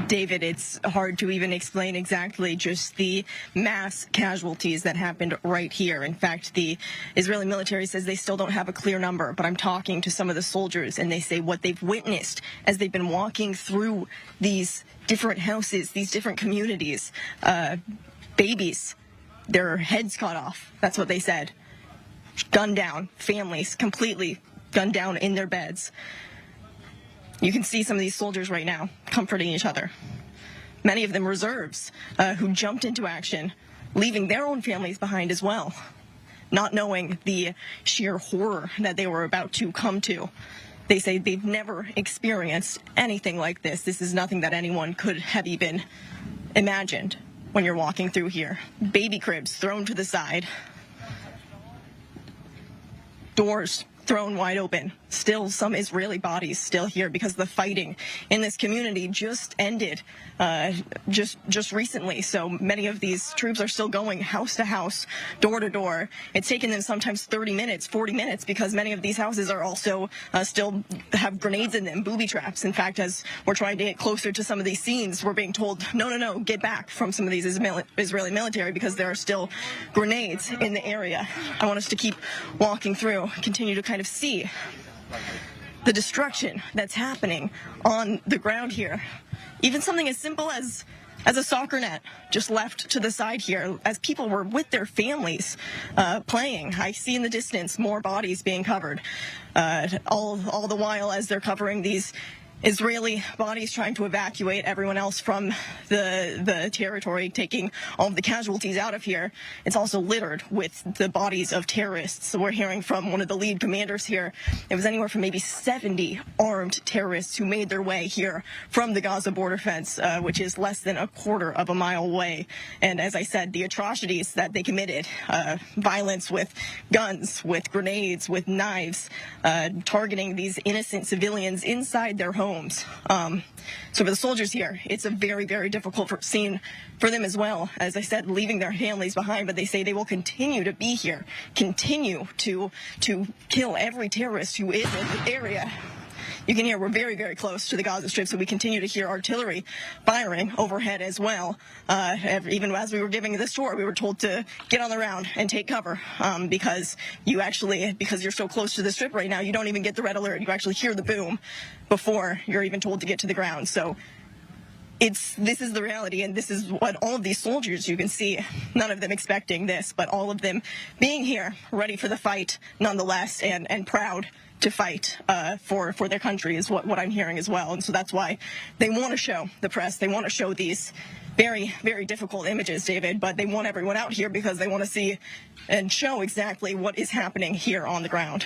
David, it's hard to even explain exactly just the mass casualties that happened right here. In fact, the Israeli military says they still don't have a clear number, but I'm talking to some of the soldiers and they say what they've witnessed as they've been walking through these different houses, these different communities, babies, their heads cut off. That's what they said. Gunned down, families completely gunned down in their beds. You can see some of these soldiers right now comforting each other. Many of them reserves who jumped into action, leaving their own families behind as well, not knowing the sheer horror that they were about to come to. They say they've never experienced anything like this. This is nothing that anyone could have even imagined when you're walking through here. Baby cribs thrown to the side. Doors thrown wide open. Still some Israeli bodies still here because the fighting in this community just ended just recently. So many of these troops are still going house to house, door to door. It's taken them sometimes 30 minutes, 40 minutes because many of these houses are also still have grenades in them, booby traps. In fact, as we're trying to get closer to some of these scenes, we're being told, no, get back from some of these Israeli military because there are still grenades in the area. I want us to keep walking through, continue to kind of see the destruction that's happening on the ground here. Even something as simple as a soccer net just left to the side here as people were with their families playing. I see in the distance more bodies being covered, all the while as they're covering these Israeli bodies trying to evacuate everyone else from the territory, taking all of the casualties out of here. It's also littered with the bodies of terrorists. So we're hearing from one of the lead commanders here. It was anywhere from maybe 70 armed terrorists who made their way here from the Gaza border fence, which is less than a quarter of a mile away. And as I said, the atrocities that they committed, violence with guns, with grenades, with knives, targeting these innocent civilians inside their homes. So for the soldiers here, it's a very, very difficult scene for them as well. As I said, leaving their families behind, but they say they will continue to be here, continue to kill every terrorist who is in the area. You can hear we're very, very close to the Gaza Strip, so we continue to hear artillery firing overhead as well. Even as we were giving this tour, we were told to get on the ground and take cover because you're so close to the Strip right now, you don't even get the red alert. You actually hear the boom before you're even told to get to the ground. So this is the reality, and this is what all of these soldiers, you can see, none of them expecting this, but all of them being here, ready for the fight nonetheless, and proud to fight for their country is what I'm hearing as well. And so that's why they want to show the press, they want to show these very, very difficult images, David, but they want everyone out here because they want to see and show exactly what is happening here on the ground.